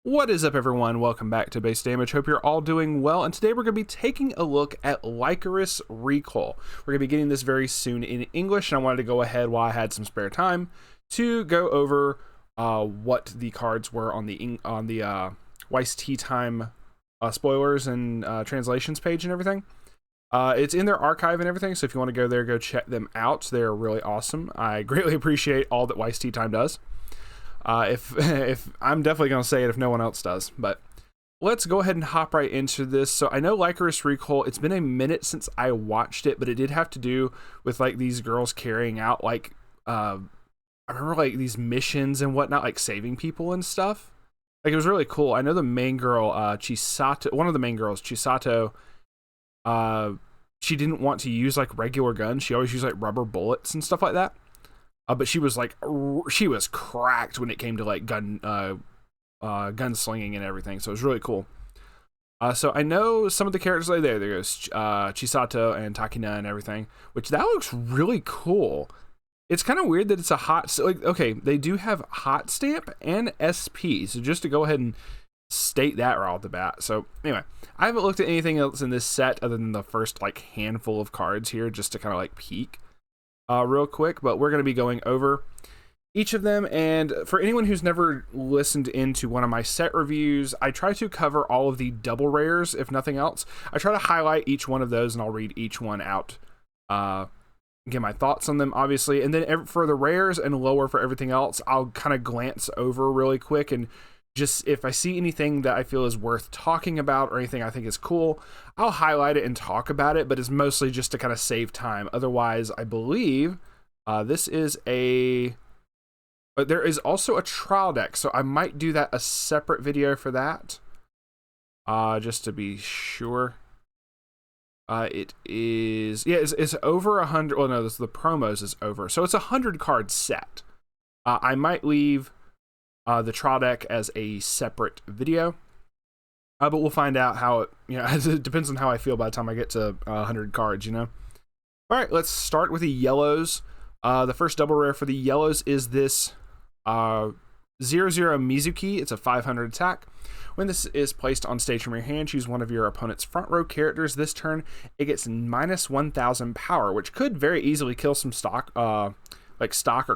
What is up, everyone? Welcome back to Base Damage. Hope you're all doing well. And today we're going to be taking a look at Lycoris Recoil. We're going to be getting this very soon in English, and I wanted to go ahead while I had some spare time to go over what the cards were on the Weiss Tea Time spoilers and translations page and everything. It's in their archive and everything, so if you want to go there, go check them out. They're really awesome. I greatly appreciate all that Weiss Tea Time does. If I'm definitely going to say it if no one else does, but let's go ahead and hop right into this. So I know Lycoris Recoil, it's been a minute since I watched it, but it did have to do with like these girls carrying out like, I remember like these missions and whatnot, like saving people and stuff. Like it was really cool. I know the main girl, Chisato, one of the main girls, Chisato, she didn't want to use like regular guns. She always used like rubber bullets and stuff like that. But she was like, she was cracked when it came to like gunslinging and everything. So it was really cool. So I know some of the characters like there goes Chisato and Takina and everything, which that looks really cool. It's kind of weird that it's a hot, like, okay, they do have hot stamp and SP. So just to go ahead and state that right off the bat. So anyway, I haven't looked at anything else in this set other than the first like handful of cards here, just to kind of like peek. Real quick, but we're going to be going over each of them. And for anyone who's never listened into one of my set reviews, I try to cover all of the double rares, if nothing else. I try to highlight each one of those, and I'll read each one out, get my thoughts on them, obviously. And then for the rares and lower for everything else, I'll kind of glance over really quick, and just if I see anything that I feel is worth talking about or anything I think is cool, I'll highlight it and talk about it, but it's mostly just to kind of save time. Otherwise, I believe this is but there is also a trial deck, so I might do that a separate video for that, just to be sure. It is, yeah, it's over 100. Well, no, the promos is over, so it's a 100 card set. I might leave the trial deck as a separate video, but we'll find out how it, it depends on how I feel by the time I get to 100 cards, All right, let's start with the yellows. The first double rare for the yellows is this 0/0 Mizuki. It's a 500 attack. When this is placed on stage from your hand, choose one of your opponent's front row characters. This turn, it gets minus 1,000 power, which could very easily kill some stock or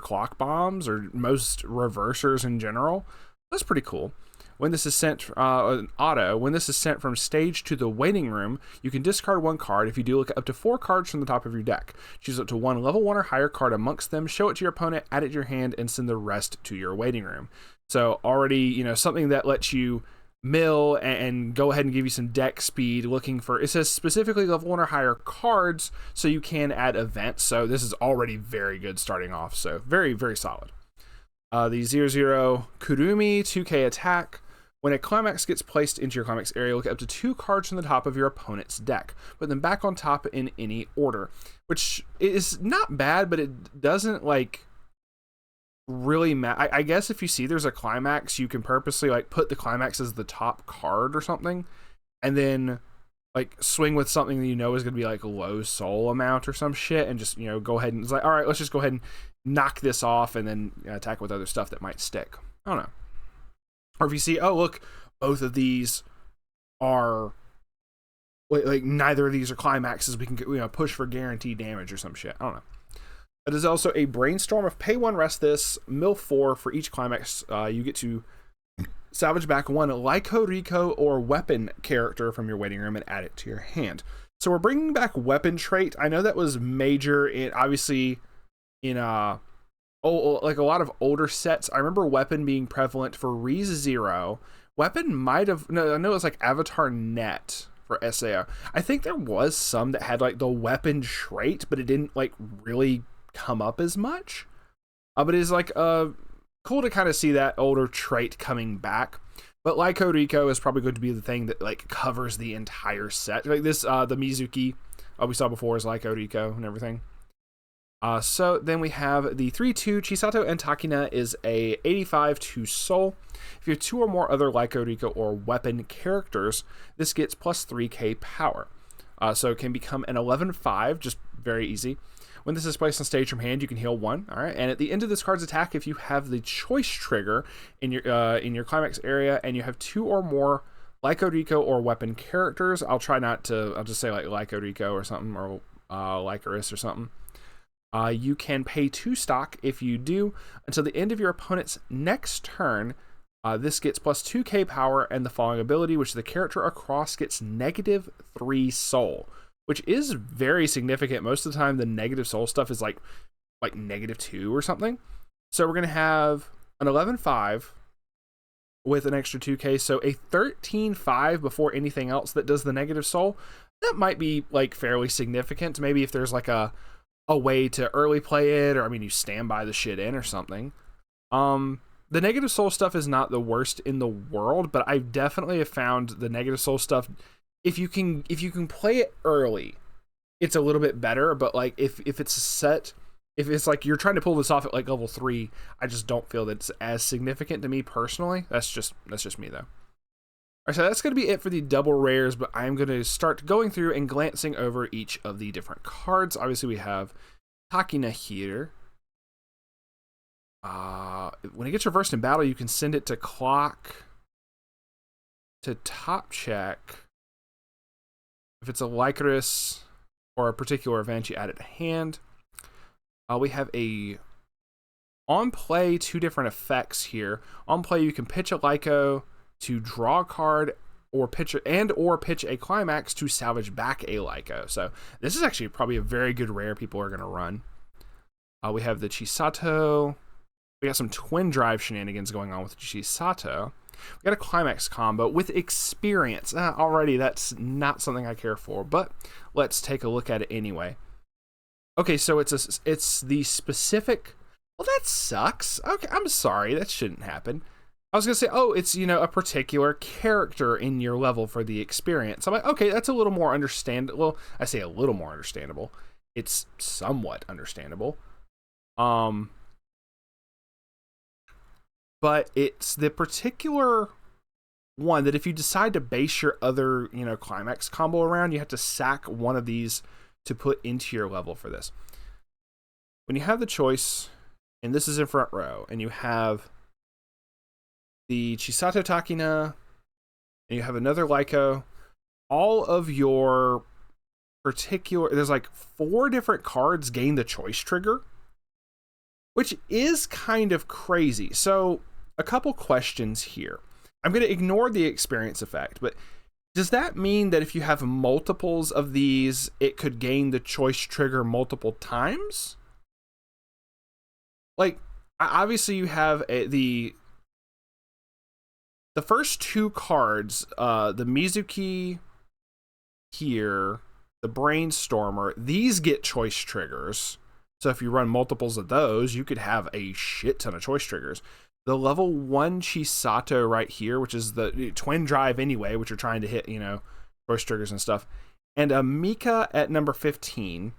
clock bombs, or most reversers in general. That's pretty cool. When this is sent, when this is sent from stage to the waiting room, you can discard one card. If you do, look up to 4 cards from the top of your deck. Choose up to one level 1 or higher card amongst them, show it to your opponent, add it to your hand, and send the rest to your waiting room. So already, something that lets you mill and go ahead and give you some deck speed, looking for, it says specifically level 1 or higher cards, so you can add events. So this is already very good starting off, so very, very solid. The 0/0 Kurumi 2k attack. When a climax gets placed into your climax area, look up to 2 cards from the top of your opponent's deck, put them back on top in any order, which is not bad, but it doesn't like really matter. I guess if you see there's a climax, you can purposely like put the climax as the top card or something, and then like swing with something that is going to be like a low soul amount or some shit, and just go ahead and it's like, all right, let's just go ahead and knock this off, and then attack with other stuff that might stick. I don't know. Or if you see, oh look, both of these are like neither of these are climaxes, we can push for guaranteed damage or some shit. I don't know. It is also a brainstorm of pay 1, rest this, mill 4 for each climax. You get to salvage back 1 Lycoris or weapon character from your waiting room and add it to your hand. So we're bringing back weapon trait. I know that was major in like a lot of older sets. I remember weapon being prevalent for Riz 0. Weapon might have, no, I know it was like Avatar Net for SAO. I think there was some that had like the weapon trait, but it didn't like really come up as much. But it is like cool to kind of see that older trait coming back. But Lycoris is probably going to be the thing that like covers the entire set. Like this, the Mizuki we saw before is Lycoris and everything. So then we have the 3/2 Chisato and Takina is a 85 to soul. If you have 2 or more other Lycoris or weapon characters, this gets plus 3k power. So it can become an 11/5, just very easy. When this is placed on stage from hand, you can heal 1. All right, and at the end of this card's attack, if you have the choice trigger in your climax area, and you have 2 or more Lycoris or weapon characters, I'll just say like Lycoris or something, or Lycoris or something. You can pay 2 stock if you do until the end of your opponent's next turn. This gets plus 2k power and the following ability, which the character across gets -3 soul, which is very significant. Most of the time, the negative soul stuff is like -2 or something. So we're going to have an 11-5 with an extra 2k, so a 13-5 before anything else that does the negative soul. That might be like fairly significant. Maybe if there's like a way to early play it, or I mean, you stand by the shit in or something. The negative soul stuff is not the worst in the world, but I definitely have found the negative soul stuff, if you can play it early, it's a little bit better. But like if it's a set, if it's like you're trying to pull this off at like level 3, I just don't feel that it's as significant to me personally. That's just me though. All right, so that's going to be it for the double rares, but I'm going to start going through and glancing over each of the different cards. Obviously, we have Takina here. When it gets reversed in battle, you can send it to clock, to top check. If it's a Lycoris or a particular event, you add it to hand. We have on play 2 different effects here. On play, you can pitch a Lyco to draw a card, or pitch a climax to salvage back a Lyco. So this is actually probably a very good rare people are going to run. We have the Chisato. We got some twin drive shenanigans going on with Chisato. We got a climax combo with experience. Already, that's not something I care for, but let's take a look at it anyway. Okay, so it's the specific. Well, that sucks. Okay, I'm sorry. That shouldn't happen. I was gonna say, oh, it's a particular character in your level for the experience. I'm like, okay, that's a little more understandable. Well, I say a little more understandable. It's somewhat understandable. But it's the particular one that if you decide to base your other, climax combo around, you have to sack one of these to put into your level for this. When you have the choice, and this is in front row, and you have the Chisato Takina, and you have another Lyco, all of your there's like 4 different cards gain the choice trigger, which is kind of crazy. So a couple questions here. I'm going to ignore the experience effect, but does that mean that if you have multiples of these, it could gain the choice trigger multiple times? Like, obviously you have the first 2 cards, the Mizuki here, the Brainstormer, these get choice triggers. So if you run multiples of those, you could have a shit ton of choice triggers. The level 1 Chisato right here, which is the twin drive anyway, which are trying to hit, choice triggers and stuff. And a Mika at number 15.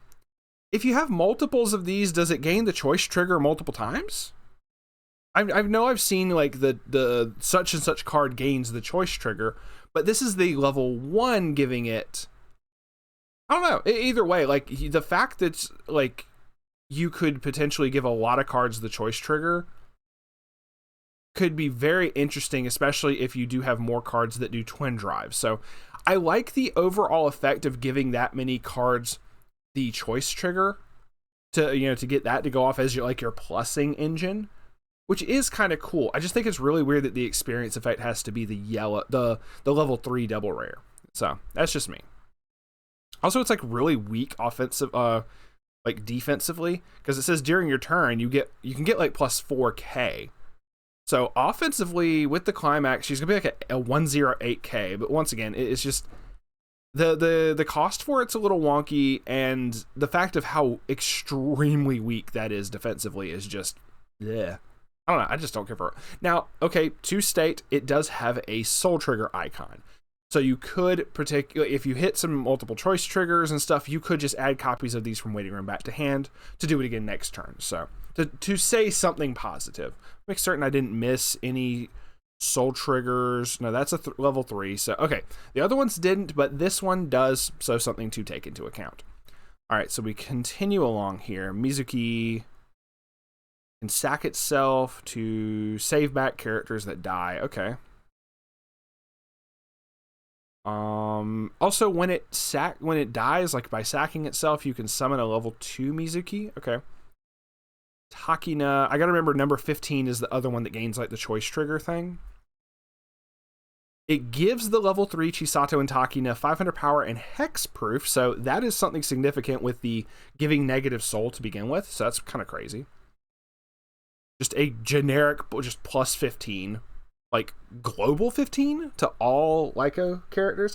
If you have multiples of these, does it gain the choice trigger multiple times? I know I've seen like the such and such card gains the choice trigger, but this is the level 1 giving it. I don't know. Either way, like the fact that like you could potentially give a lot of cards the choice trigger could be very interesting, especially if you do have more cards that do twin drives. So I like the overall effect of giving that many cards the choice trigger to get that to go off as your plussing engine, which is kind of cool. I just think it's really weird that the experience effect has to be the level 3 double rare. So that's just me. Also, it's like really weak offensive, like defensively, because it says during your turn you can get like plus 4k. So offensively with the climax, she's gonna be like a 108k. But once again, it's just the cost for it's a little wonky, and the fact of how extremely weak that is defensively is just, yeah. I don't know. I just don't care for it. Now, okay, to state, it does have a soul trigger icon. So you could, if you hit some multiple choice triggers and stuff, you could just add copies of these from waiting room back to hand to do it again next turn. So to say something positive, make certain I didn't miss any soul triggers. No, that's a level 3. So, okay. The other ones didn't, but this one does. So something to take into account. All right, so we continue along here. Mizuki can sack itself to save back characters that die. Okay. Also, when it dies, like by sacking itself, you can summon a level 2 Mizuki. Okay. Takina, I gotta remember number 15 is the other one that gains like the choice trigger thing. It gives the level 3 Chisato and Takina 500 power and hexproof, so that is something significant with the giving negative soul to begin with, so that's kind of crazy. Just a generic, just plus 15, like global 15 to all Lyco characters.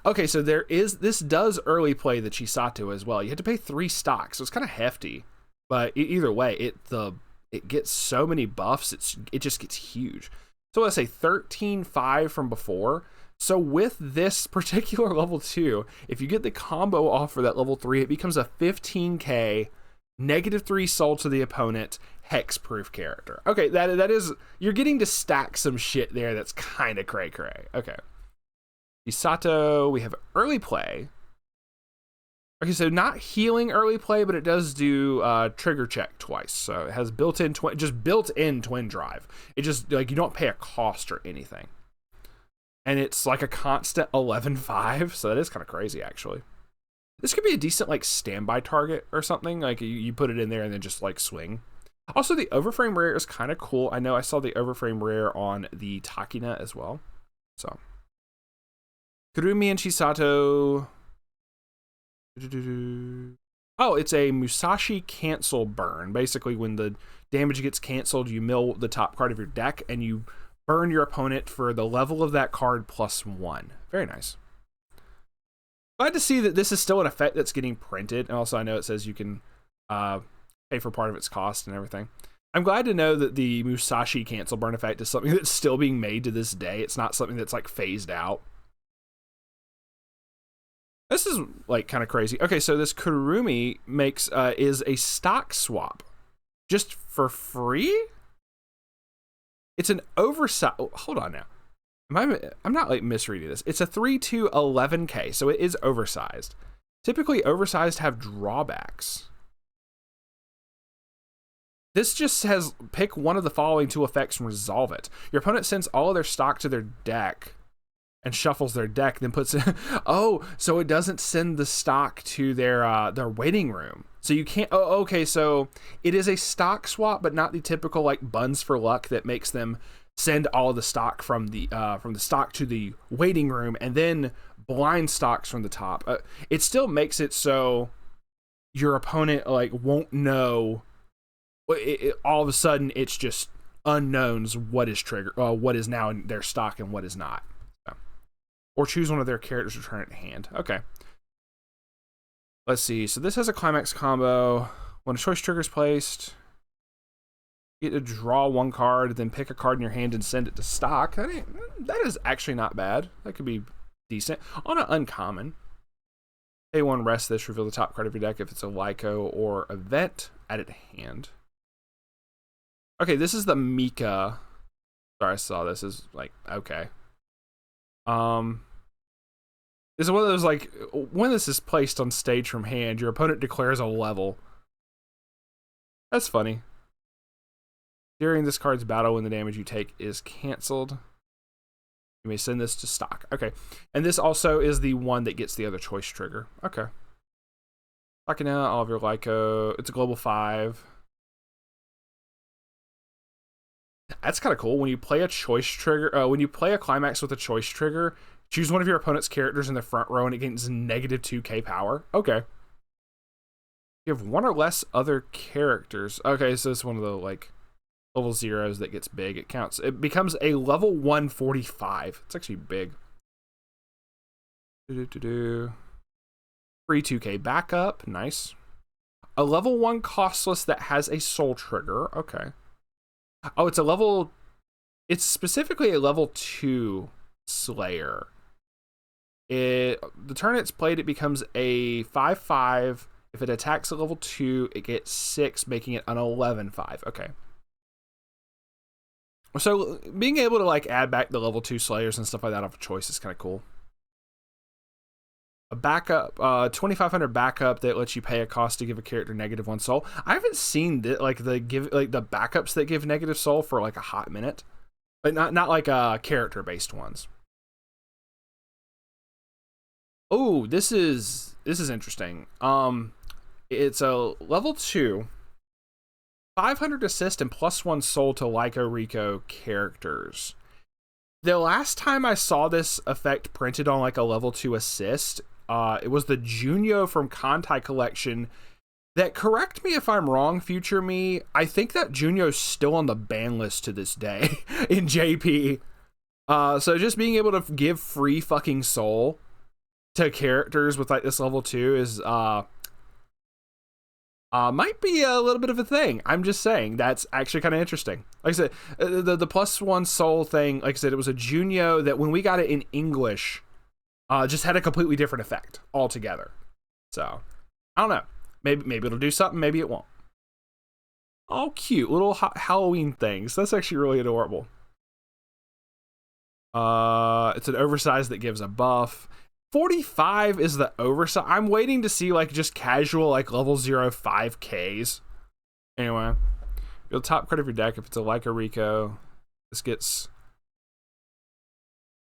Okay, so this does early play the Chisato as well. You had to pay 3 stocks, so it's kind of hefty, but either way, it gets so many buffs, it just gets huge. So let's say 13.5 from before. So with this particular level 2, if you get the combo off for that level 3, it becomes a 15k, -3 soul to the opponent, hexproof character. Okay, that is, you're getting to stack some shit there that's kind of cray-cray. Okay. Chisato, we have early play. Okay, so not healing early play, but it does do trigger check twice. So it has built-in twin drive. It just, like, you don't pay a cost or anything. And it's like a constant 11.5, so that is kind of crazy, actually. This could be a decent, like, standby target or something. Like, you put it in there and then just, like, swing. Also, the overframe rare is kind of cool. I know I saw the overframe rare on the Takina as well. So, Kurumi and Chisato. Oh, it's a Musashi cancel burn. Basically, when the damage gets canceled, you mill the top card of your deck and you burn your opponent for the level of that card +1. Very nice. Glad to see that this is still an effect that's getting printed. And also, I know it says you can pay for part of its cost and everything. I'm glad to know that the Musashi cancel burn effect is something that's still being made to this day. It's not something that's like phased out. This is like kind of crazy. Okay, so this Kurumi is a stock swap just for free. It's an oversized. Oh, hold on now. I'm not like misreading this. It's a 3/2 11k, so it is oversized. Typically, oversized have drawbacks. This just says pick one of the following 2 effects and resolve it. Your opponent sends all of their stock to their deck and shuffles their deck, then puts it. Oh, so it doesn't send the stock to their waiting room. So you can't. Oh, okay. So it is a stock swap, but not the typical like buns for luck that makes them send all of the stock from the stock to the waiting room and then blind stocks from the top. It still makes it so your opponent like won't know. All of a sudden, it's just unknowns what is what is now in their stock and what is not. Or choose one of their characters to return it to hand. Okay. Let's see. So this has a climax combo. When a choice trigger is placed, you get to draw 1 card, then pick a card in your hand and send it to stock. That is actually not bad. That could be decent. On an uncommon. Pay 1, rest this, reveal the top card of your deck if it's a Lyco or event. Add it to hand. Okay, this is the Mika. Sorry, I saw this. Is like, okay. This is one of those, like, when this is placed on stage from hand, your opponent declares a level. That's funny. During this card's battle, when the damage you take is canceled, you may send this to stock. Okay. And this also is the one that gets the other choice trigger. Okay. Locking out all of your Lyco. It's a global 5. That's kind of cool. When you play a choice trigger, when you play a climax with a choice trigger, choose one of your opponent's characters in the front row and it gains -2k power. Okay. You have 1 or less other characters. Okay, so it's one of the like level 0s that gets big. It counts. It becomes a level 145. It's actually big. Free 2k backup. Nice. A level 1 costless that has a soul trigger. Okay. Oh, it's specifically a level 2 Slayer. The turn it's played, it becomes a 5/5. If it attacks at level 2, it gets 6, making it an 11/5. Okay. So being able to like add back the level 2 Slayers and stuff like that off of choice is kind of cool. A backup, 2500 backup that lets you pay a cost to give a character -1 soul. I haven't seen the backups that give negative soul for like a hot minute, but not like character based ones. Oh, this is interesting. It's a level 2, 500 assist and +1 soul to Lycoris characters. The last time I saw this effect printed on like a level 2 assist, it was the Junio from Kantai Collection. That, correct me if I'm wrong, future me, I think that Junio's still on the ban list to this day in JP. So just being able to give free fucking soul to characters with like this level 2 is might be a little bit of a thing. I'm just saying, that's actually kind of interesting. Like I said, the +1 soul thing, like I said, it was a Junio that when we got it in English, just had a completely different effect altogether. So, I don't know. Maybe it'll do something, maybe it won't. Oh, cute. Little Halloween things. That's actually really adorable. It's an oversized that gives a buff. 45 is the oversize. I'm waiting to see like just casual like level 0 5Ks. Anyway, you'll top card of your deck if it's a Lycoris. This gets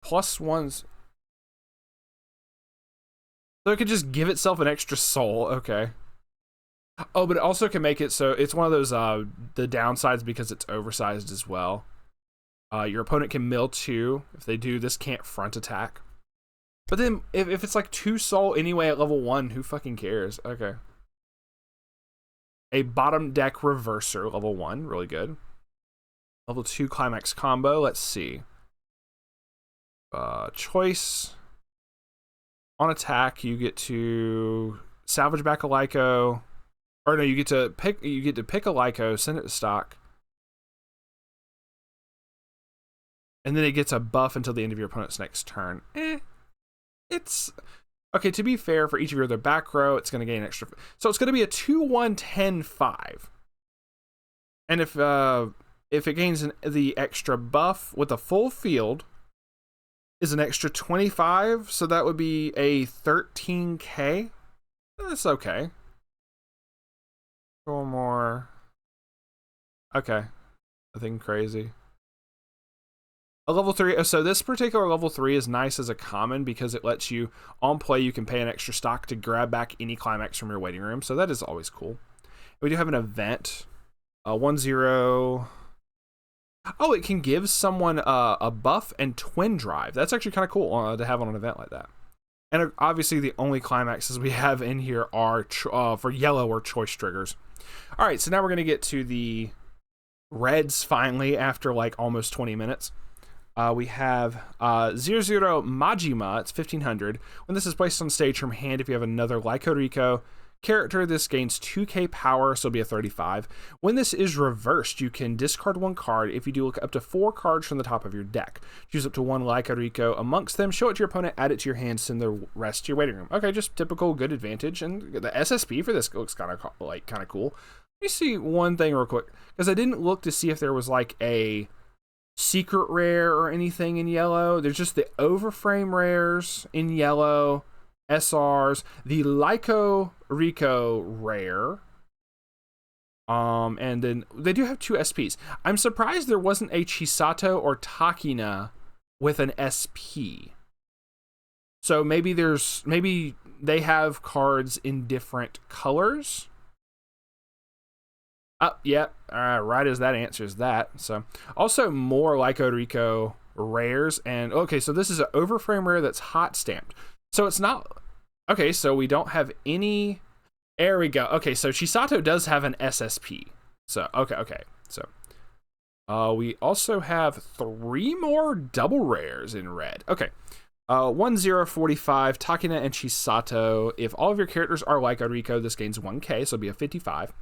+1s. So it could just give itself an extra soul. Okay. Oh, but it also can make it so it's one of those the downsides because it's oversized as well. Your opponent can mill 2. If they do, this can't front attack. But then, if it's like 2 soul anyway at level 1, who fucking cares? Okay. A bottom deck reverser, level 1, really good. Level 2 climax combo, let's see. Choice. On attack, you get to salvage back a Lyco. Or no, you get to pick a Lyco, send it to stock. And then it gets a buff until the end of your opponent's next turn. It's okay. To be fair, for each of your other back row, it's going to gain an extra. So it's going to be a 2/1/10/5. And if it gains the extra buff with a full field, is an extra 25. So that would be a 13k. That's okay. One more. Okay, nothing crazy. A level 3, so this particular level 3 is nice as a common because it lets you, on play, you can pay an extra stock to grab back any climax from your waiting room, so that is always cool. We do have an event, 1/0. Oh, it can give someone a buff and twin drive. That's actually kind of cool to have on an event like that. And obviously the only climaxes we have in here are, for yellow, or choice triggers. Alright, so now we're going to get to the reds finally after like almost 20 minutes. We have 00 Majima, it's 1500. When this is placed on stage from hand, if you have another Lycoris character, this gains 2k power, so it'll be a 35. When this is reversed, you can discard 1 card. If you do, look up to 4 cards from the top of your deck. Choose up to 1 Lycoris amongst them, show it to your opponent, add it to your hand, send the rest to your waiting room. Okay, just typical good advantage, and the SSP for this looks kind of cool. Let me see one thing real quick, because I didn't look to see if there was like a secret rare or anything in yellow. There's just the overframe rares in yellow, SRs, the Lycoris rare, and then they do have 2 SPs. I'm surprised there wasn't a Chisato or Takina with an SP. So maybe they have cards in different colors. Oh, yeah, right as that answers that. So, also more Lycoris rares, and okay, so this is an overframe rare that's hot stamped. So it's not, okay, so we don't have any, there we go. Okay, so Chisato does have an SSP. So, okay, so, we also have 3 more double rares in red. Okay, 1045, Takina and Chisato. If all of your characters are Lycoris, this gains 1k, so it'll be a 55.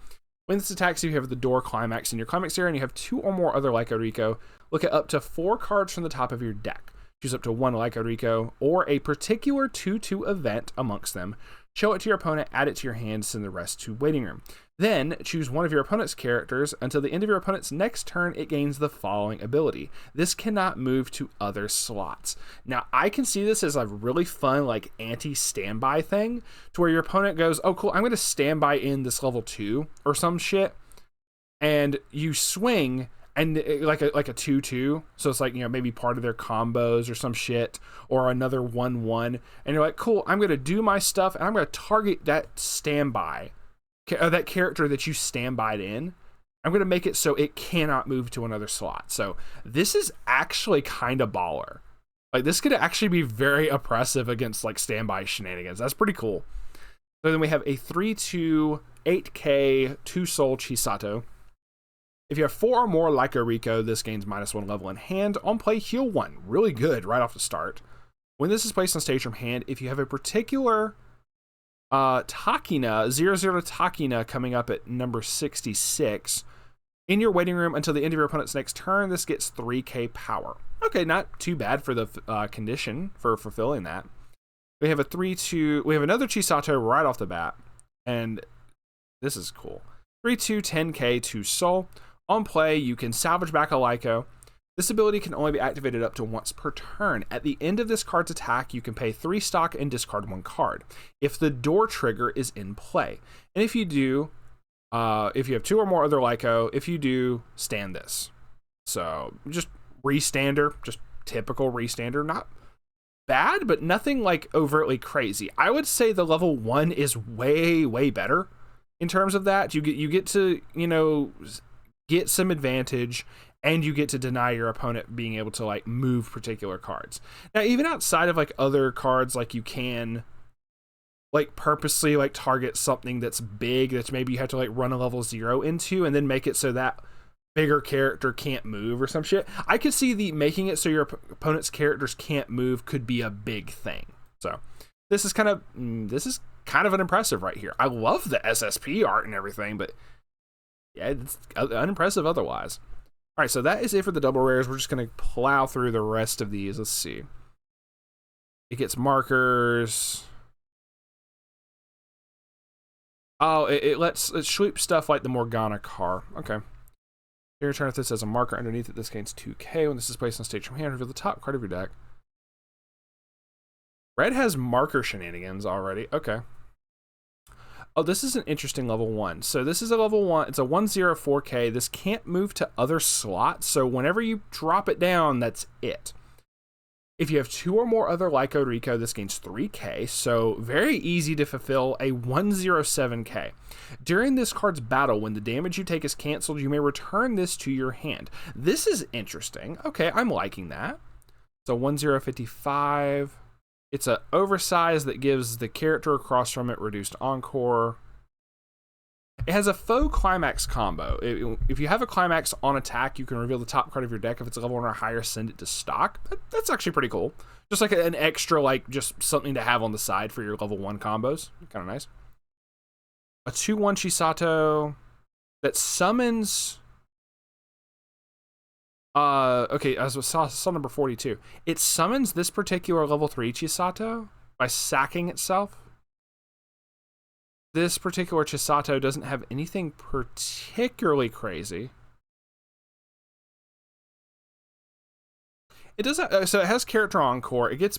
When this attacks you, you have the door climax in your climax area, and you have 2 or more other Lycoris. Look at up to 4 cards from the top of your deck. Choose up to 1 Lycoris or a particular 2/2 event amongst them. Show it to your opponent, add it to your hand, send the rest to waiting room. Then choose one of your opponent's characters. Until the end of your opponent's next turn, it gains the following ability. This cannot move to other slots. Now, I can see this as a really fun, like, anti-standby thing, to where your opponent goes, oh, cool, I'm going to standby in this level 2 or some shit, and you swing, and like a 2/2, so it's like, you know, maybe part of their combos or some shit, or another 1/1, and you're like, cool, I'm going to do my stuff, and I'm going to target that standby, that character that you standbyed in. I'm going to make it so it cannot move to another slot. So this is actually kind of baller. Like, this could actually be very oppressive against, like, standby shenanigans. That's pretty cool. So then we have a 3/2, 8k, 2-soul Chisato. If you have 4 or more Lycoris Recoil, this gains -1 level in hand. On play, heal 1. Really good right off the start. When this is placed on stage from hand, if you have a particular Takina, 0/0 Takina coming up at number 66, in your waiting room until the end of your opponent's next turn, this gets 3k power. Okay, not too bad for the condition for fulfilling that. We have a 3/2, we have another Chisato right off the bat, and this is cool. 3/2, 10k, 2-soul. On play, you can salvage back a Lyco. This ability can only be activated up to once per turn. At the end of this card's attack, you can pay 3 stock and discard 1 card if the door trigger is in play. And if you do, if you have 2 or more other Lyco, if you do, stand this. So just restander, just typical restander. Not bad, but nothing like overtly crazy. I would say the level 1 is way, way better in terms of that. You get to, you know, get some advantage, and you get to deny your opponent being able to, like, move particular cards. Now, even outside of, like, other cards, like, you can, like, purposely, like, target something that's big that maybe you have to, like, run a level 0 into, and then make it so that bigger character can't move or some shit. I could see the making it so your opponent's characters can't move could be a big thing. So this is kind of an impressive right here. I love the SSP art and everything, but yeah, it's unimpressive otherwise. All right, so that is it for the double rares. We're just going to plow through the rest of these. Let's see. It gets markers. Oh, it sweep stuff like the Morgana car. Okay. Your turn, if this has a marker underneath it, this gains 2k. When this is placed on stage from hand, reveal the top card of your deck. Red has marker shenanigans already. Okay. Oh, this is an interesting level 1. So this is a level 1. It's a 1/0 This can't move to other slots. So whenever you drop it down, that's it. If you have 2 or more other Lycoris Recoil, this gains 3k. So very easy to fulfill a 1/07. During this card's battle, when the damage you take is canceled, you may return this to your hand. This is interesting. Okay, I'm liking that. So 1/055. It's an oversized that gives the character across from it reduced encore. It has a faux climax combo. If you have a climax on attack, you can reveal the top card of your deck. If it's a level 1 or higher, send it to stock. That's actually pretty cool. Just like an extra, like, just something to have on the side for your level 1 combos. Kind of nice. A 2/1 Chisato that summons... okay, as I saw number 42. It summons this particular level 3 Chisato by sacking itself. This particular Chisato doesn't have anything particularly crazy. It doesn't, so it has character encore. It gets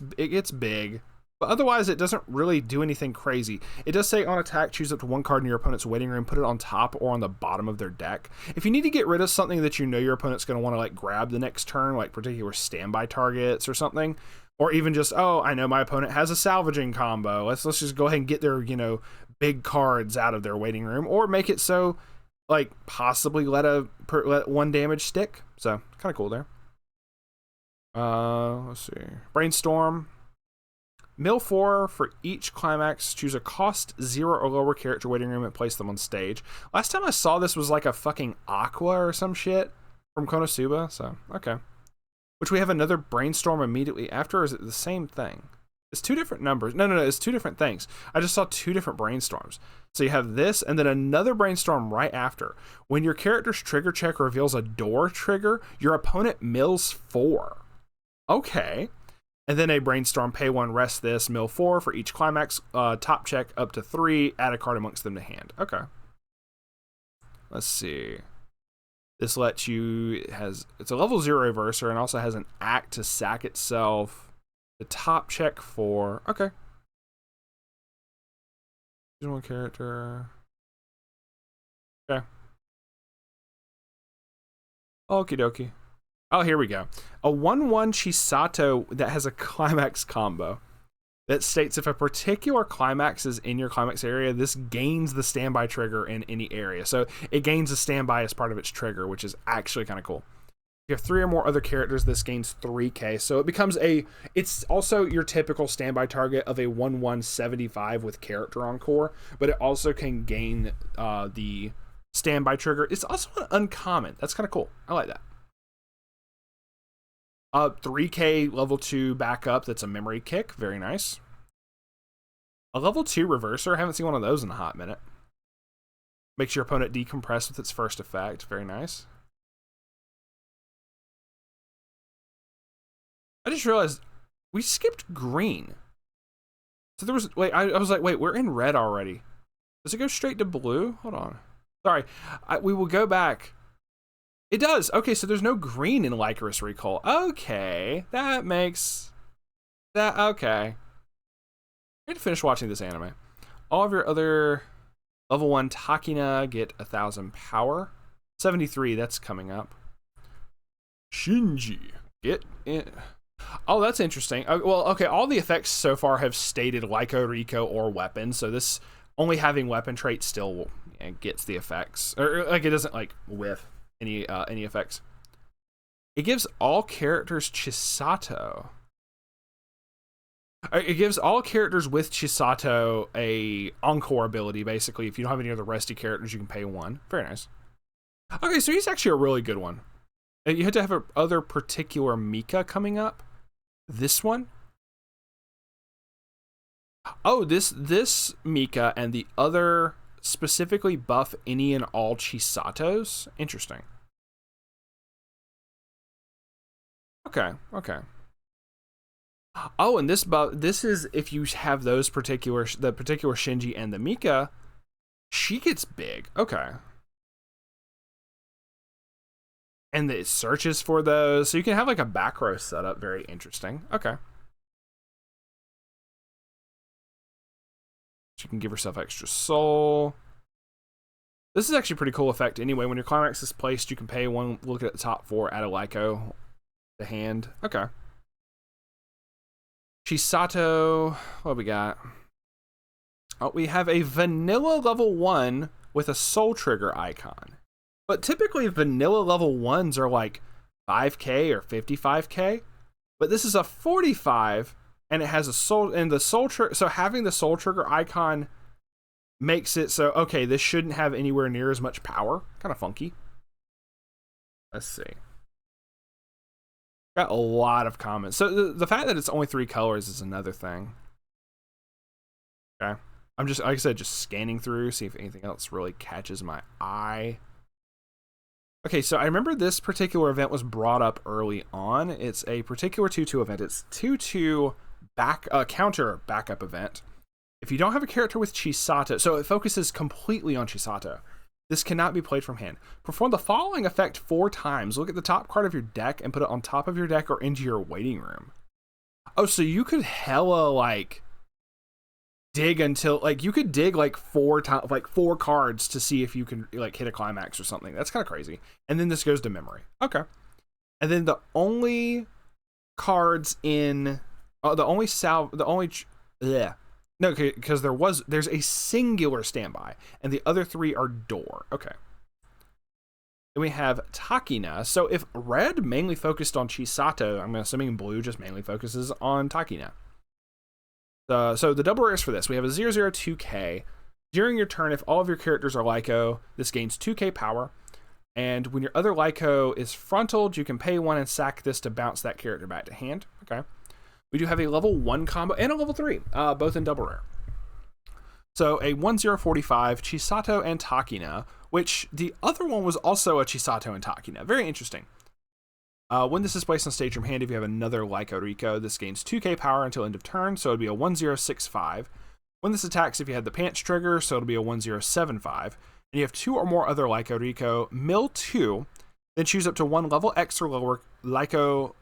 big, but otherwise it doesn't really do anything crazy. It does say on attack, choose up to 1 card in your opponent's waiting room, put it on top or on the bottom of their deck. If you need to get rid of something that you know your opponent's going to want to, like, grab the next turn, like particular standby targets or something, or even just, oh, I know my opponent has a salvaging combo. Let's just go ahead and get their, you know, big cards out of their waiting room, or make it so, like, possibly let 1 damage stick. So kind of cool there. Let's see. Brainstorm. Mill 4 for each climax. Choose a cost 0 or lower character waiting room and place them on stage. Last time I saw this was like a fucking Aqua or some shit from Konosuba. So, okay. Which we have another Brainstorm immediately after, or is it the same thing? It's 2 different numbers. No, it's 2 different things. I just saw 2 different Brainstorms. So you have this and then another Brainstorm right after. When your character's trigger check reveals a door trigger, your opponent mills 4. Okay. And then a Brainstorm, pay 1, rest this, mill 4 for each climax, top check up to 3, add a card amongst them to hand. Okay. Let's see. This lets you, it's a level 0 reverser and also has an act to sack itself. The top check for, okay. Choose one character. Okay. Okie dokie. Oh, here we go. A 1/1 Chisato that has a climax combo that states if a particular climax is in your climax area, this gains the standby trigger in any area. So it gains a standby as part of its trigger, which is actually kind of cool. If you have 3 or more other characters, this gains 3k. So it becomes it's also your typical standby target of a 1/175 with character encore, but it also can gain the standby trigger. It's also an uncommon. That's kind of cool. I like that. 3k level 2 backup. That's a memory kick. Very nice. A level 2 reverser. I haven't seen one of those in a hot minute. Makes your opponent decompress with its first effect. Very nice. I just realized we skipped green. So there was, wait, I was like, wait, we're in red already. Does it go straight to blue? Hold on. Sorry. We will go back. It does. Okay, so there's no green in Lycoris Recoil. Okay, that makes that okay. I need to finish watching this anime. All of your other level 1 Takina get 1,000 power. 73, that's coming up. Shinji, get in. Oh, that's interesting. Well, okay, all the effects so far have stated Lyco, Rico, or weapon, so this only having weapon traits still gets the effects. Or like it doesn't like whiff any effects. It gives all characters Chisato. It gives all characters with Chisato a encore ability, basically. If you don't have any other resty characters, you can pay 1. Very nice. Okay, so he's actually a really good one. You had to have a other particular Mika coming up. This one. Oh, this Mika and the other specifically buff any and all Chisatos. Interesting. Okay. Oh, and this is if you have the particular Shinji and the Mika, she gets big. Okay. And it searches for those, so you can have like a back row setup. Very interesting. Okay. She can give herself extra soul. This is actually a pretty cool effect anyway. When your climax is placed, you can pay 1, look at the top 4, add a Lyco to hand. Okay. Chisato, what we got? Oh, we have a vanilla level 1 with a soul trigger icon. But typically vanilla level 1s are like 5k or 55k. But this is a 45 and it has a soul, and the soul trigger, so having the soul trigger icon makes it so, okay, this shouldn't have anywhere near as much power. Kind of funky. Let's see. Got a lot of comments. So the fact that it's only 3 colors is another thing. Okay. I'm just, like I said, just scanning through, see if anything else really catches my eye. Okay, so I remember this particular event was brought up early on. It's a particular 2-2 event. It's 2-2 counter backup event. If you don't have a character with Chisato, so it focuses completely on Chisato. This cannot be played from hand. Perform the following effect 4 times. Look at the top card of your deck and put it on top of your deck or into your waiting room. Oh, so you could hella like dig until like you could dig like 4 times, like 4 cards to see if you can like hit a climax or something. That's kind of crazy. And then this goes to memory. Okay. And then the only cards in no, because there's a singular standby, and the other 3 are door. Okay. Then we have Takina. So if red mainly focused on Chisato, I'm assuming blue just mainly focuses on Takina. So the double rares for this, we have a 002k. During your turn, if all of your characters are Lyco, this gains 2k power. And when your other Lyco is frontaled, you can pay 1 and sack this to bounce that character back to hand. Okay. We do have a level 1 combo and a level 3, both in double rare. So a 1045 Chisato and Takina, which the other one was also a Chisato and Takina. Very interesting. When this is placed on stage from hand, if you have another Lyco Rico, this gains 2k power until end of turn, so it'd be a 1065. When this attacks, if you had the pants trigger, so it'll be a 1075. and you have 2 or more other Lyco mill 2, then choose up to 1 level X or lower Lyco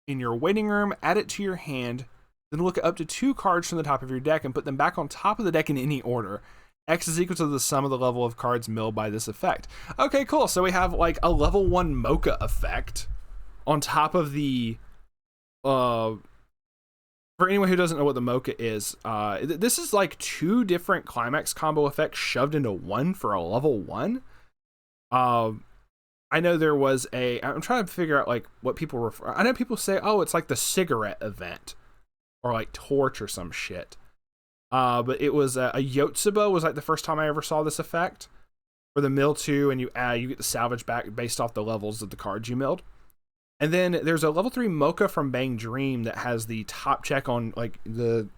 in your waiting room, add it to your hand, then look at up to 2 cards from the top of your deck and put them back on top of the deck in any order. X is equal to the sum of the level of cards milled by this effect. Okay, cool. So we have like a level 1 Mocha effect on top of the... for anyone who doesn't know what the Mocha is, this is like 2 different Climax combo effects shoved into one for a level 1. I know there was I'm trying to figure out like what people refer. I know people say, oh, it's like the cigarette event or like torch or some shit. But it was a Yotsuba was like the first time I ever saw this effect for the mill 2, and you get the salvage back based off the levels of the cards you milled. And then there's a level 3 Mocha from Bang Dream that has the top check on like the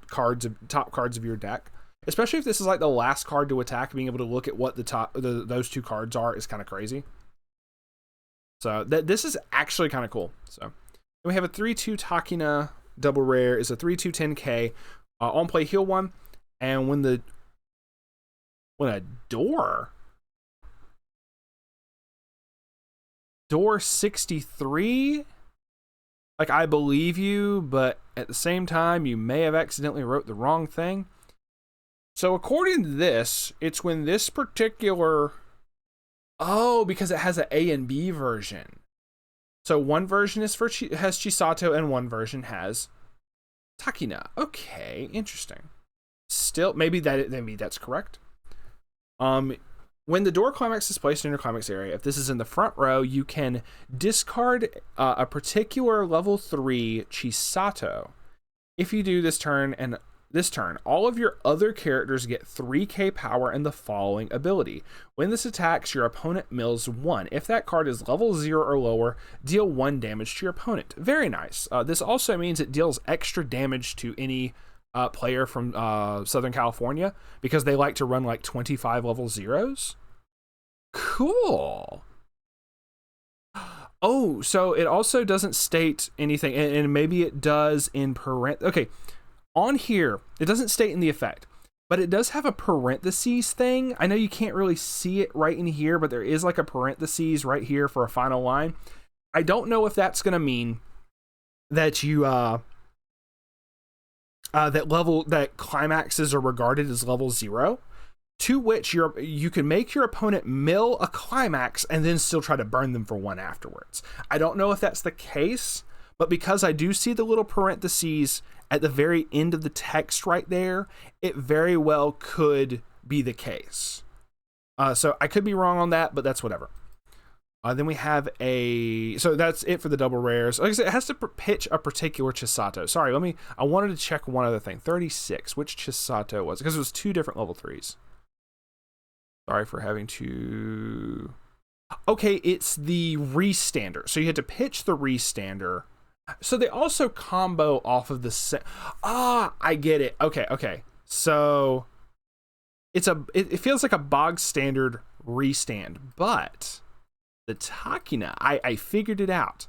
top cards of your deck. Especially if this is like the last card to attack, being able to look at what those 2 cards are is kind of crazy. So this is actually kind of cool. So then we have a 3/2 Takina double rare. Is a 3/2 10k on play heal 1, and when a door 63, like, I believe you, but at the same time you may have accidentally wrote the wrong thing. So according to this, it's when this particular... Oh, because it has an A and B version. So one version is has Chisato and one version has Takina. Okay, interesting. Still, maybe that's correct. When the door climax is placed in your climax area, if this is in the front row, you can discard a particular level 3 Chisato. If you do this turn, all of your other characters get 3k power and the following ability. When this attacks, your opponent mills 1. If that card is level 0 or lower, deal 1 damage to your opponent. Very nice. This also means it deals extra damage to any player from Southern California, because they like to run like 25 level 0s. Cool. Oh, so it also doesn't state anything, and maybe it does in okay. On here, it doesn't state in the effect, but it does have a parentheses thing. I know you can't really see it right in here, but there is like a parentheses right here for a final line. I don't know if that's going to mean that you, that climaxes are regarded as level 0, to which you can make your opponent mill a climax and then still try to burn them for 1 afterwards. I don't know if that's the case, but because I do see the little parentheses at the very end of the text right there, it very well could be the case. So I could be wrong on that, but that's whatever. Then we have so that's it for the double rares. Like I said, it has to pitch a particular Chisato. Sorry, I wanted to check one other thing. 36, which Chisato was it? Because it was 2 different level 3s. Sorry for having to... Okay, it's the Restander. So you had to pitch the Restander. So they also combo off of the I get it. Okay. So it feels like a bog standard restand, but the Takina, I figured it out.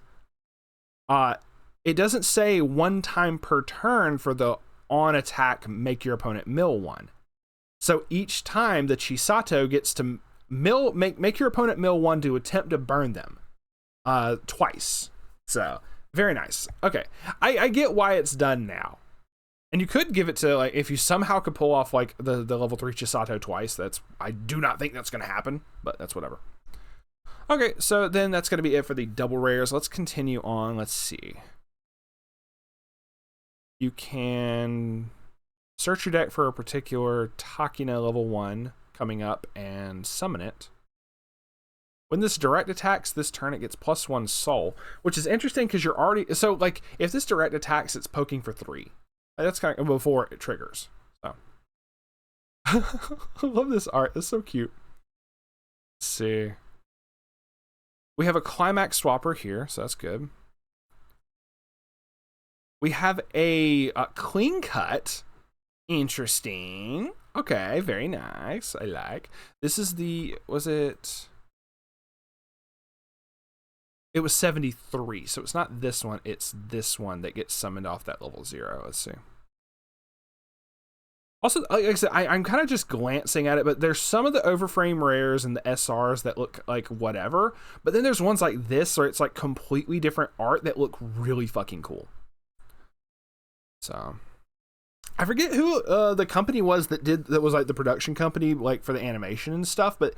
It doesn't say 1 time per turn for the on attack make your opponent mill 1. So each time the Chisato gets to make your opponent mill 1 to attempt to burn them twice. So very nice. Okay, I get why it's done now. And you could give it to, like, if you somehow could pull off like the level 3 Chisato twice. I do not think that's going to happen, but that's whatever. Okay, so then that's going to be it for the double rares. Let's continue on. Let's see. You can search your deck for a particular Takina level 1 coming up and summon it. When this direct attacks this turn, it gets +1 soul, which is interesting because you're already... So, like, if this direct attacks, it's poking for 3. That's kind of before it triggers. So. I love this art. It's so cute. Let's see. We have a Climax Swapper here, so that's good. We have a Clean Cut. Interesting. Okay, very nice. I like. This is the... Was it... It was 73, so it's not this one, it's this one that gets summoned off that level 0. Let's see. Also, like I said, I'm kind of just glancing at it, but there's some of the overframe rares and the SRs that look like whatever, but then there's ones like this where it's like completely different art that look really fucking cool. So I forget who the company was that was like the production company like for the animation and stuff, but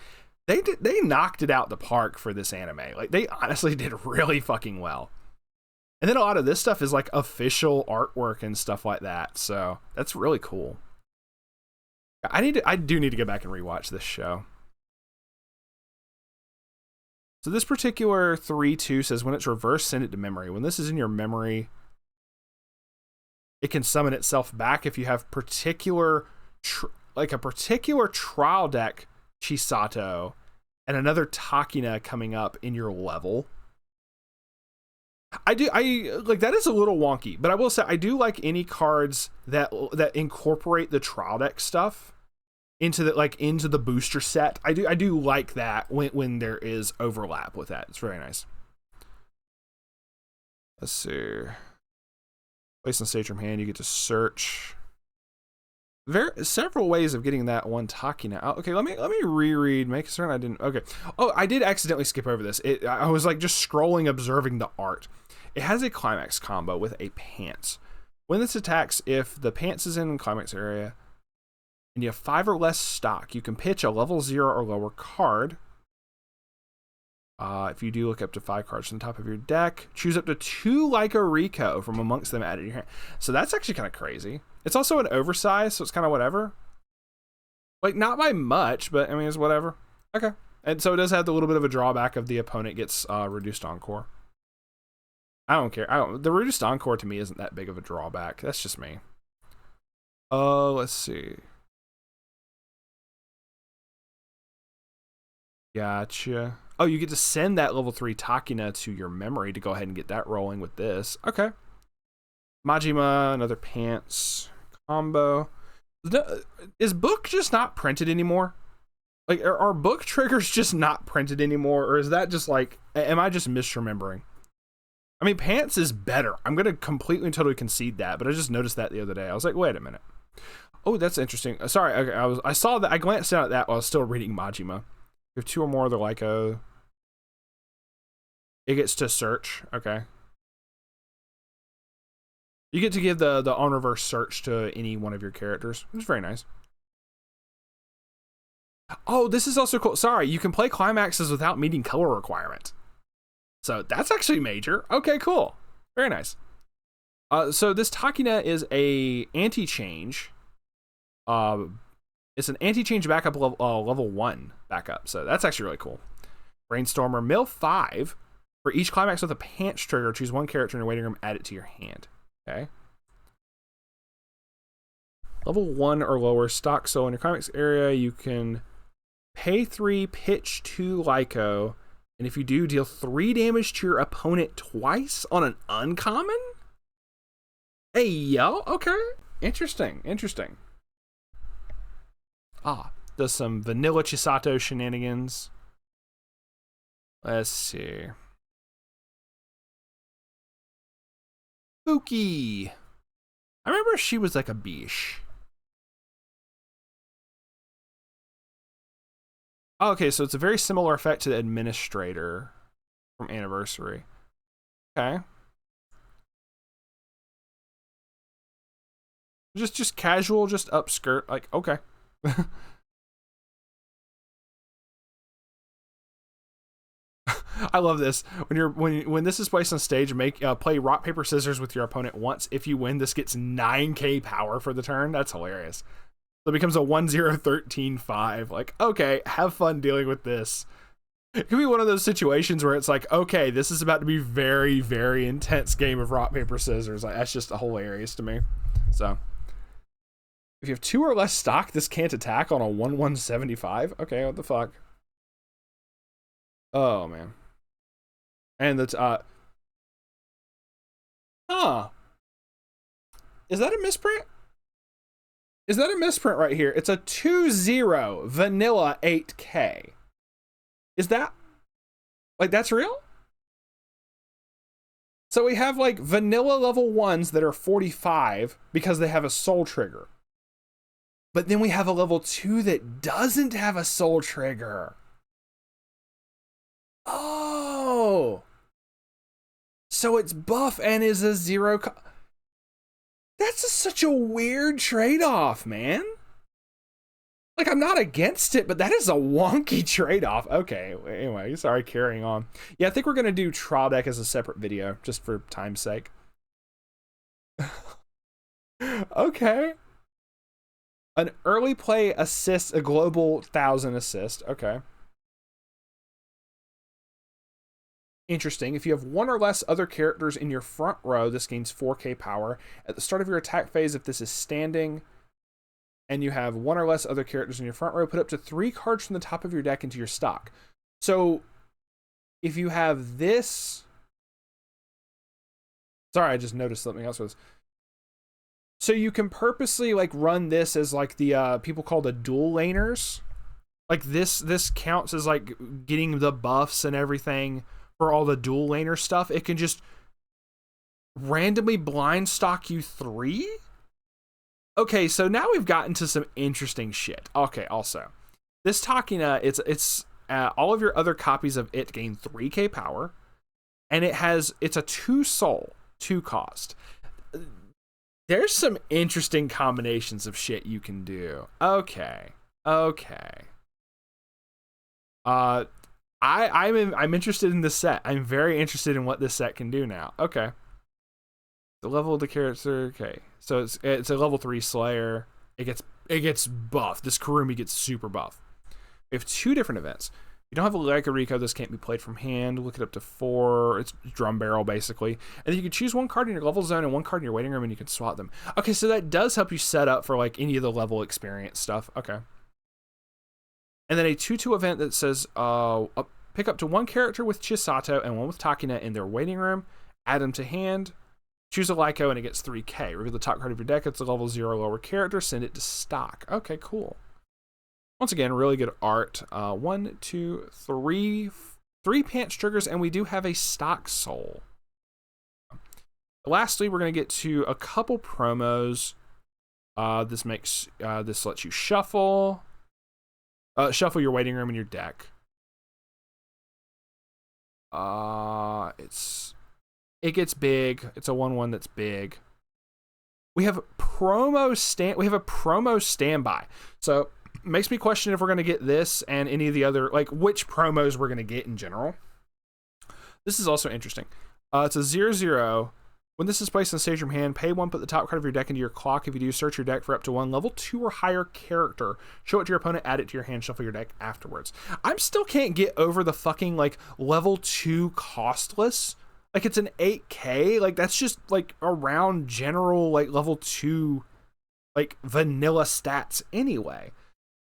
they knocked it out the park for this anime. Like they honestly did really fucking well. And then a lot of this stuff is like official artwork and stuff like that. So that's really cool. I do need to go back and rewatch this show. So this particular 3-2 says when it's reversed, send it to memory. When this is in your memory, it can summon itself back if you have a particular trial deck Chisato and another Takina coming up in your level. I like that is a little wonky, but I will say I do like any cards that incorporate the trial deck stuff into the booster set. I do like that when there is overlap with that. It's very nice. Let's see. Place on stage from hand, you get to search. Several ways of getting that one Takina out. Okay, let me reread. Make certain I didn't. Okay. Oh, I did accidentally skip over this. I was like just scrolling, observing the art. It has a climax combo with a pants. When this attacks, if the pants is in climax area and you have 5 or less stock, you can pitch a level 0 or lower card. If you do look up to 5 cards from the top of your deck, choose up to 2 Lycoris Recoil from amongst them added to your hand. So that's actually kind of crazy. It's also an oversized, so it's kind of whatever. Like, not by much, but I mean, it's whatever. Okay. And so it does have the little bit of a drawback of the opponent gets reduced encore. I don't care. The reduced encore to me isn't that big of a drawback. That's just me. Let's see. Gotcha. Oh, you get to send that level 3 Takina to your memory to go ahead and get that rolling with this. Okay. Majima, another pants combo. Is book just not printed anymore? Like, are book triggers just not printed anymore? Or is that just like, am I just misremembering? I mean, pants is better. I'm going to completely and totally concede that, but I just noticed that the other day. I was like, wait a minute. Oh, that's interesting. Sorry, okay, I saw that. I glanced down at that while I was still reading Majima. You have 2 or more of the Lyco. It gets to search. Okay. You get to give the on reverse search to any one of your characters. It's very nice. Oh, this is also cool. Sorry, you can play climaxes without meeting color requirement. So that's actually major. Okay, cool. Very nice. So this Takina is a anti-change. It's an anti-change backup level 1 backup. So that's actually really cool. Brainstormer, mill 5. For each climax with a pants trigger, choose 1 character in your waiting room, add it to your hand. Okay. Level 1 or lower stock. So in your climax area, you can pay 3, pitch 2 Lyco. And if you do, deal 3 damage to your opponent twice on an uncommon? Hey, yo. Okay. Interesting. Does some vanilla Chisato shenanigans. Let's see. Spooky. I remember she was like a biche. Oh, okay, so it's a very similar effect to the Administrator from Anniversary. Okay. Just casual, just upskirt. Like, okay. I love this. When this is placed on stage, play rock paper scissors with your opponent once. If you win, this gets 9k power for the turn. That's hilarious. So it becomes a 1-0-13-5. Like, okay, have fun dealing with this. It could be one of those situations where it's like, okay, this is about to be very, very intense game of rock paper scissors. Like, that's just hilarious to me. So if you have 2 or less stock, this can't attack on a 1-1-75. Okay, what the fuck? Oh man. And that's Is that a misprint? Is that a misprint right here? It's a 2-0 vanilla 8k. Is that like that's real? So we have like vanilla level 1s that are 45 because they have a soul trigger. But then we have a level 2 that doesn't have a soul trigger. Oh! So it's buff and is a 0 That's such a weird trade-off, man. Like, I'm not against it, but that is a wonky trade-off. Okay, anyway, sorry, carrying on. Yeah, I think we're going to do trial deck as a separate video, just for time's sake. Okay. An early play assist, a global 1,000 assist. Okay. Interesting. If you have one or less other characters in your front row, this gains 4k power. At the start of your attack phase, if this is standing, and you have one or less other characters in your front row, put up to 3 cards from the top of your deck into your stock. So, if you have this... Sorry, I just noticed something else was... So you can purposely like run this as like the people call the dual laners. Like this counts as like getting the buffs and everything for all the dual laner stuff. It can just randomly blind stock you 3. Okay, so now we've gotten to some interesting shit. Okay, also this Takina, it's all of your other copies of it gain 3k power, and it's a 2 soul, 2 cost. There's some interesting combinations of shit you can do. Okay. I'm interested in this set. I'm very interested in what this set can do now. Okay. The level of the character. Okay. So it's a level 3 Slayer. It gets buffed. This Kurumi gets super buff. We have 2 different events. You don't have a Lycoris Recoil, this can't be played from hand. Look it up to 4. It's drum barrel, basically. And then you can choose 1 card in your level zone and 1 card in your waiting room, and you can swap them. Okay, so that does help you set up for like any of the level experience stuff. Okay. And then a 2/2 event that says pick up to 1 character with Chisato and 1 with Takina in their waiting room. Add them to hand. Choose a Lyco and it gets 3k. Reveal the top card of your deck. It's a level 0 lower character. Send it to stock. Okay, cool. Once again, really good art. 1, 2, 3 pants triggers, and we do have a stock soul. Lastly, we're going to get to a couple promos. This lets you shuffle your waiting room in your deck. It gets big. It's a 1/1 that's big. We have a promo standby. So makes me question if we're going to get this and any of the other, like, which promos we're going to get in general. This is also interesting. It's a 0/0. When this is placed on stage from hand, pay 1, put the top card of your deck into your clock. If you do, search your deck for up to 1 level 2 or higher character. Show it to your opponent, add it to your hand, shuffle your deck afterwards. I still can't get over the fucking, like, level 2 costless. Like, it's an 8k. Like, that's just, like, around general, like, level 2, like, vanilla stats anyway.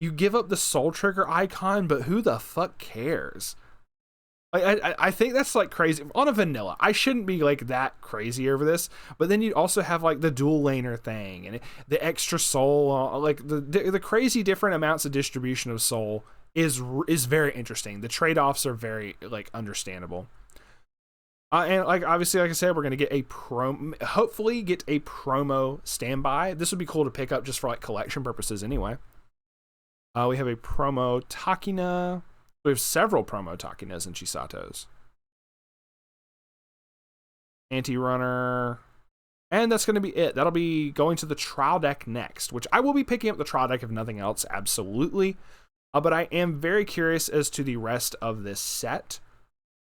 You give up the soul trigger icon, but who the fuck cares? Like, I think that's like crazy on a vanilla. I shouldn't be like that crazy over this, but then you also have like the dual laner thing and the extra soul, like the crazy different amounts of distribution of soul is very interesting. The trade-offs are very like understandable. And like obviously, like I said, we're gonna get hopefully get a promo standby. This would be cool to pick up just for like collection purposes anyway. We have a promo Takina. We have several promo Takinas and Chisatos. Anti-runner. And that's going to be it. That'll be going to the trial deck next, which I will be picking up the trial deck if nothing else, absolutely. But I am very curious as to the rest of this set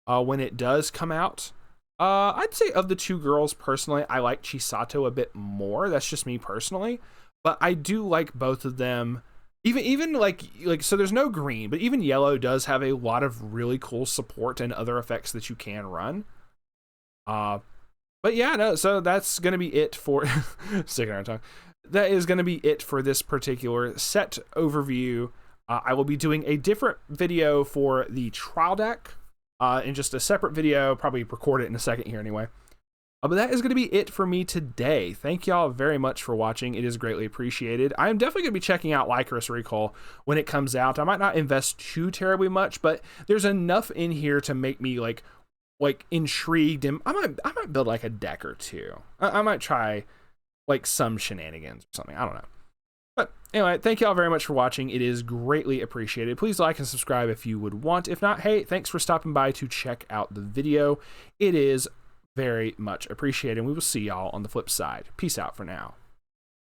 when it does come out. I'd say of the 2 girls, personally, I like Chisato a bit more. That's just me personally. But I do like both of them. Even like so there's no green, but even yellow does have a lot of really cool support and other effects that you can run. But yeah, no, so that's gonna be it for sticking our tongue. That is gonna be it for this particular set overview. I will be doing a different video for the trial deck in just a separate video, probably record it in a second here anyway. But that is going to be it for me today. Thank y'all very much for watching. It is greatly appreciated. I am definitely going to be checking out Lycoris Recoil when it comes out. I might not invest too terribly much, but there's enough in here to make me like intrigued, and I might build like a deck or 2. I might try like some shenanigans or something. I don't know. But Anyway, thank you all very much for watching. It is greatly appreciated. Please like and subscribe if you would want. If not, hey, thanks for stopping by to check out the video. It is very much appreciated. And we will see y'all on the flip side. Peace out for now.